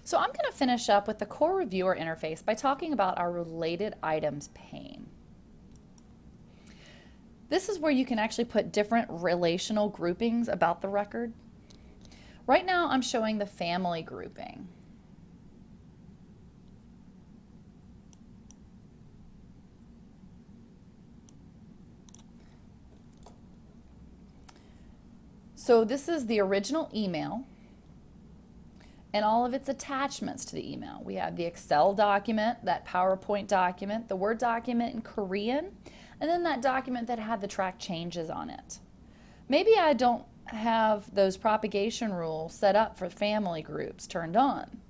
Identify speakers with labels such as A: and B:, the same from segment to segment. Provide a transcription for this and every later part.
A: So I'm going to finish up with the core reviewer interface by talking about our related items pane. This is where you can actually put different relational groupings about the record. Right now I'm showing the family grouping. So this is the original email and all of its attachments to the email. We have the Excel document, that PowerPoint document, the Word document in Korean, and then that document that had the track changes on it. Maybe I don't have those propagation rules set up for family groups turned on,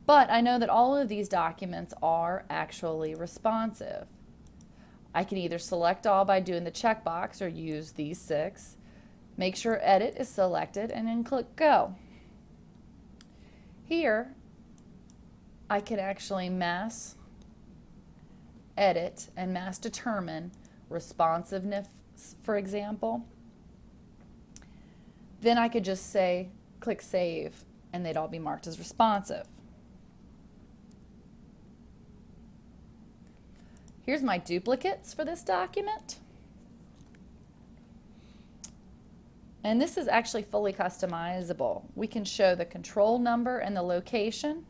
A: but I know that all of these documents are actually responsive. I can either select all by doing the checkbox or use these 6. Make sure Edit is selected and then click Go. Here, I can actually mass edit and mass determine responsiveness, for example. Then I could just say, click Save, and they'd all be marked as responsive. Here's my duplicates for this document. And this is actually fully customizable. We can show the control number and the location,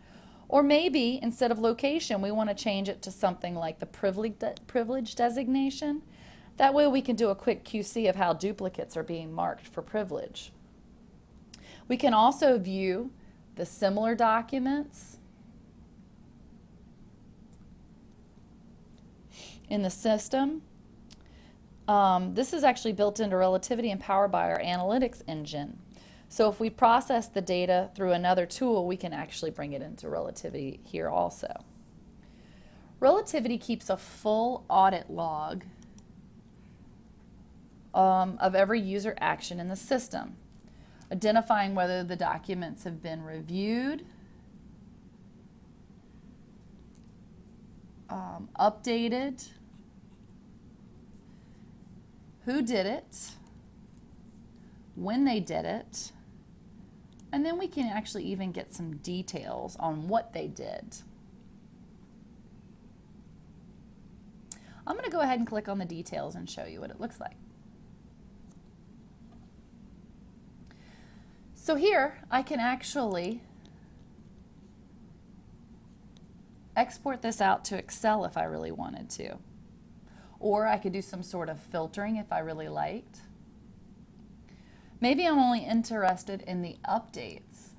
A: or maybe instead of location, we want to change it to something like the privilege designation. That way we can do a quick QC of how duplicates are being marked for privilege. We can also view the similar documents in the system. This is actually built into Relativity and powered by our analytics engine. So if we process the data through another tool, we can actually bring it into Relativity here also. Relativity keeps a full audit log of every user action in the system, identifying whether the documents have been reviewed, updated, who did it, when they did it, and then we can actually even get some details on what they did. I'm going to go ahead and click on the details and show you what it looks like. So here I can actually export this out to Excel if I really wanted to. Or I could do some sort of filtering if I really liked. Maybe I'm only interested in the updates.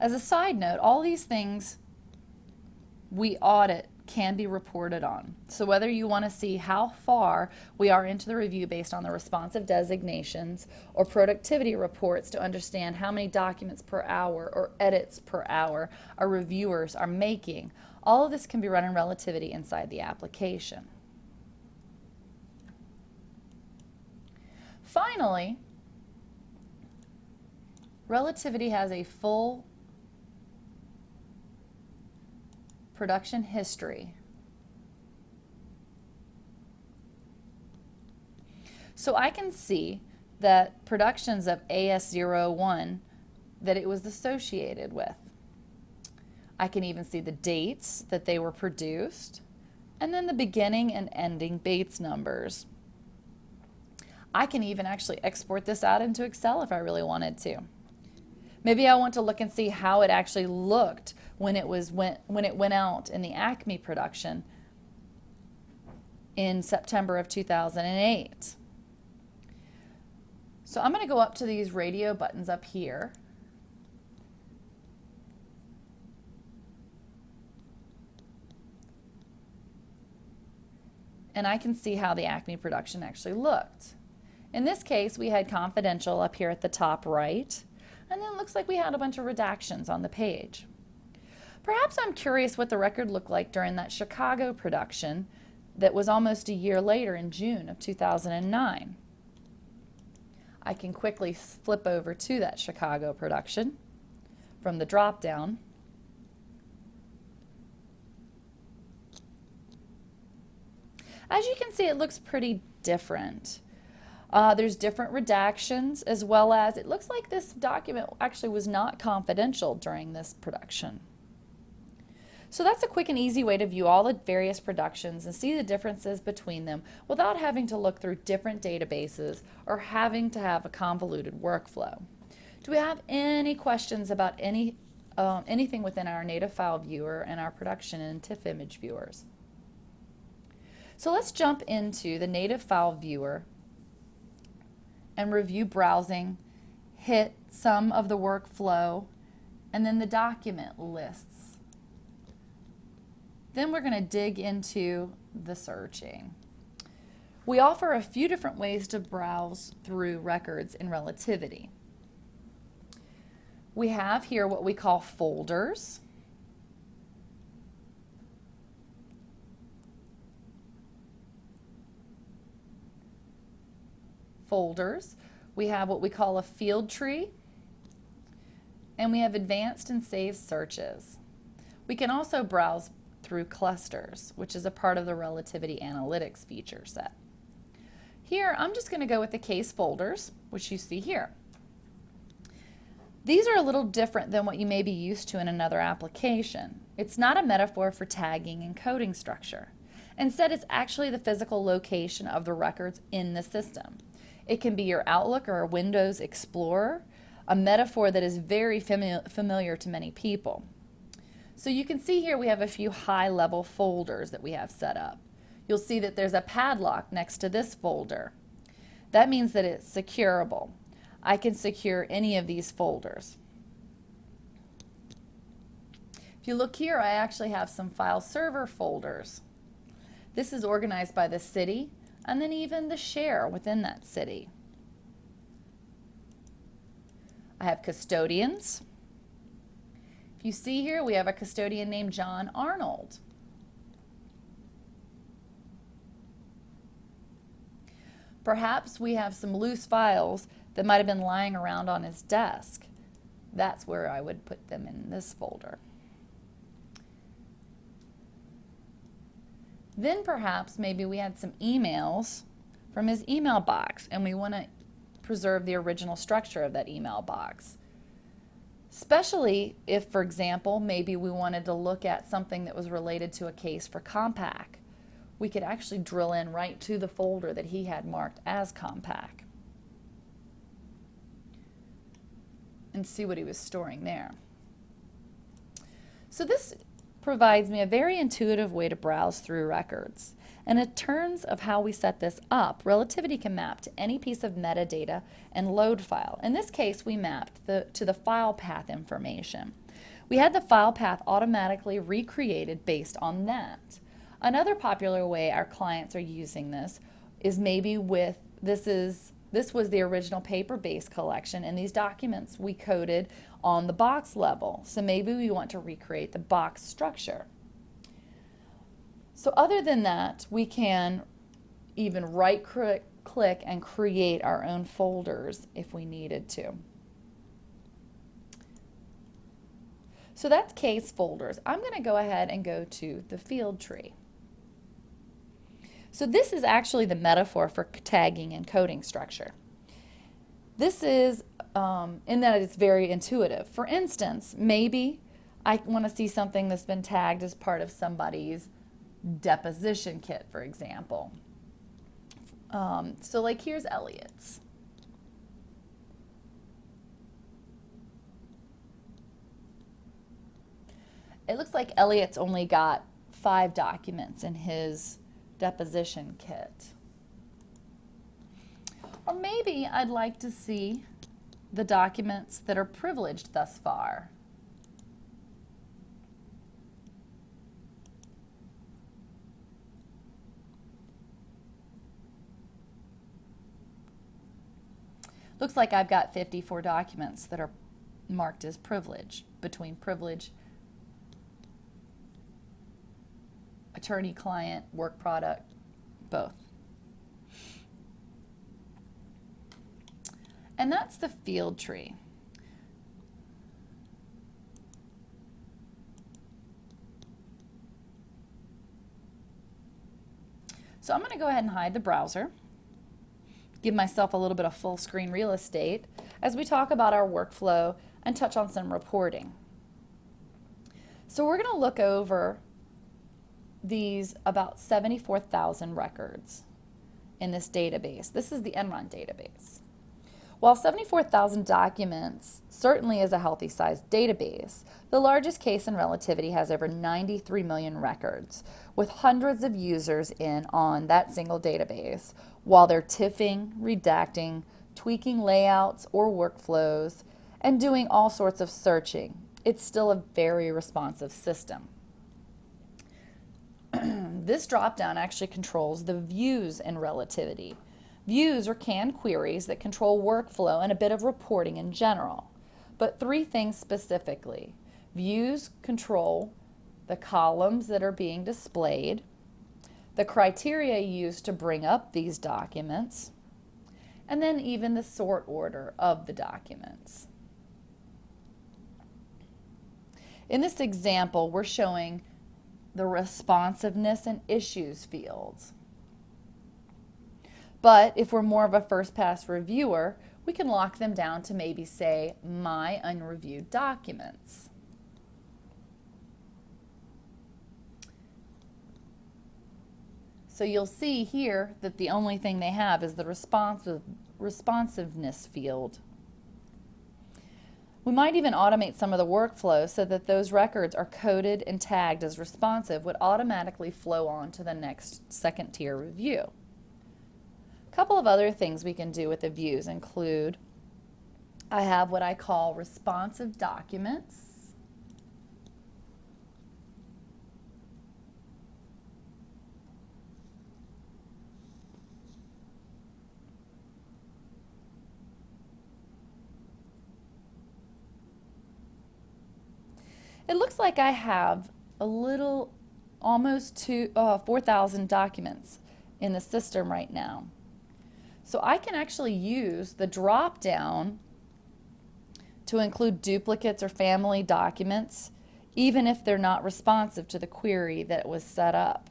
A: As a side note, all these things we audit can be reported on. So whether you want to see how far we are into the review based on the responsive designations or productivity reports to understand how many documents per hour or edits per hour our reviewers are making, all of this can be run in Relativity inside the application. Finally, Relativity has a full production history. So I can see that productions of AS01 that it was associated with. I can even see the dates that they were produced and then the beginning and ending Bates numbers. I can even actually export this out into Excel if I really wanted to. Maybe I want to look and see how it actually looked when it went out in the Acme production in September of 2008. So I'm going to go up to these radio buttons up here. And I can see how the Acme production actually looked. In this case, we had confidential up here at the top right, and then it looks like we had a bunch of redactions on the page. Perhaps I'm curious what the record looked like during that Chicago production that was almost a year later in June of 2009. I can quickly flip over to that Chicago production from the drop-down. As you can see, it looks pretty different. There's different redactions, as well as it looks like this document actually was not confidential during this production. So that's a quick and easy way to view all the various productions and see the differences between them without having to look through different databases or having to have a convoluted workflow. Do we have any questions about anything within our native file viewer and our production and TIFF image viewers? So let's jump into the native file viewer and review browsing, hit some of the workflow, and then the document lists. Then we're going to dig into the searching. We offer a few different ways to browse through records in Relativity. We have here what we call folders. We have what we call a field tree, and we have advanced and saved searches. We can also browse through clusters, which is a part of the Relativity Analytics feature set. Here, I'm just going to go with the case folders, which you see here. These are a little different than what you may be used to in another application. It's not a metaphor for tagging and coding structure. Instead, it's actually the physical location of the records in the system. It can be your Outlook or a Windows Explorer, a metaphor that is very familiar to many people. So you can see here we have a few high-level folders that we have set up. You'll see that there's a padlock next to this folder. That means that it's secureable. I can secure any of these folders. If you look here, I actually have some file server folders. This is organized by the city and then even the share within that city. I have custodians. If you see here, we have a custodian named John Arnold. Perhaps we have some loose files that might have been lying around on his desk. That's where I would put them in this folder. Then perhaps maybe we had some emails from his email box and we want to preserve the original structure of that email box. Especially if, for example, maybe we wanted to look at something that was related to a case for Compaq. We could actually drill in right to the folder that he had marked as Compaq and see what he was storing there. So this provides me a very intuitive way to browse through records. And in terms of how we set this up, Relativity can map to any piece of metadata and load file. In this case, we mapped to the file path information. We had the file path automatically recreated based on that. Another popular way our clients are using this is maybe with, this was the original paper-based collection, and these documents we coded on the box level. So maybe we want to recreate the box structure. So other than that, we can even right-click and create our own folders if we needed to. So that's case folders. I'm going to go ahead and go to the field tree. So this is actually the metaphor for tagging and coding structure. This is in that it's very intuitive. For instance, maybe I want to see something that's been tagged as part of somebody's deposition kit, for example. So like here's Elliot's. It looks like Elliot's only got 5 documents in his deposition kit. Or maybe I'd like to see the documents that are privileged thus far. Looks like I've got 54 documents that are marked as privilege, between privilege, attorney, client, work product, both. And that's the field tree. So I'm going to go ahead and hide the browser, give myself a little bit of full screen real estate as we talk about our workflow and touch on some reporting. So we're going to look over these about 74,000 records in this database. This is the Enron database. While 74,000 documents certainly is a healthy sized database, the largest case in relativity has over 93 million records, with hundreds of users in on that single database while they're tiffing, redacting, tweaking layouts or workflows, and doing all sorts of searching. It's still a very responsive system. This dropdown actually controls the views in relativity. Views are canned queries that control workflow and a bit of reporting in general. But three things specifically. Views control the columns that are being displayed, the criteria used to bring up these documents, and then even the sort order of the documents. In this example, we're showing the responsiveness and issues fields. But if we're more of a first pass reviewer, we can lock them down to maybe say my unreviewed documents. So you'll see here that the only thing they have is the responsiveness field. We might even automate some of the workflow so that those records are coded and tagged as responsive would automatically flow on to the next second tier review. A couple of other things we can do with the views include, I have what I call responsive documents. It looks like I have a little, almost 4,000 documents in the system right now. So I can actually use the drop down to include duplicates or family documents, even if they're not responsive to the query that was set up.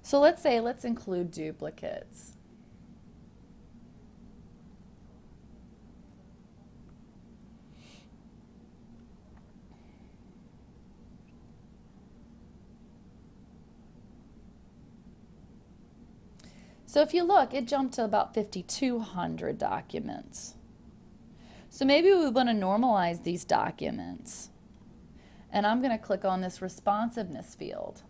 A: So let's include duplicates. So if you look, it jumped to about 5,200 documents. So maybe we want to normalize these documents. And I'm going to click on this responsiveness field.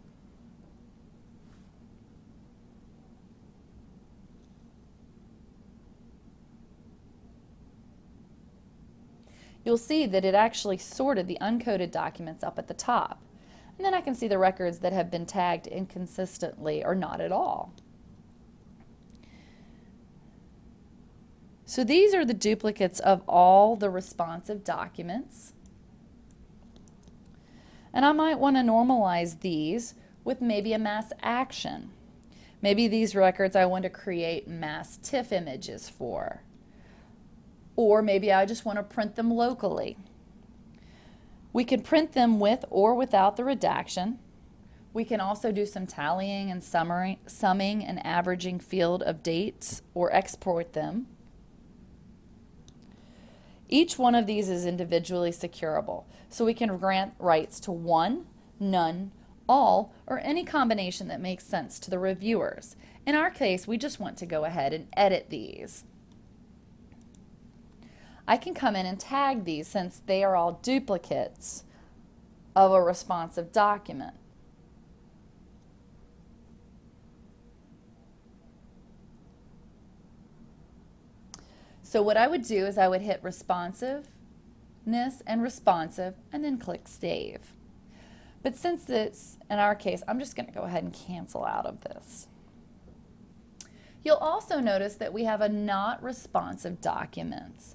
A: You'll see that it actually sorted the uncoded documents up at the top. And then I can see the records that have been tagged inconsistently or not at all. So these are the duplicates of all the responsive documents. And I might want to normalize these with maybe a mass action. Maybe these records I want to create mass TIFF images for. Or maybe I just want to print them locally. We can print them with or without the redaction. We can also do some tallying and summing and averaging field of dates or export them. Each one of these is individually securable, so we can grant rights to one, none, all, or any combination that makes sense to the reviewers. In our case, we just want to go ahead and edit these. I can come in and tag these since they are all duplicates of a responsive document. So what I would do is I would hit responsiveness and responsive and then click save. But since it's, in our case, I'm just going to go ahead and cancel out of this. You'll also notice that we have a not responsive documents.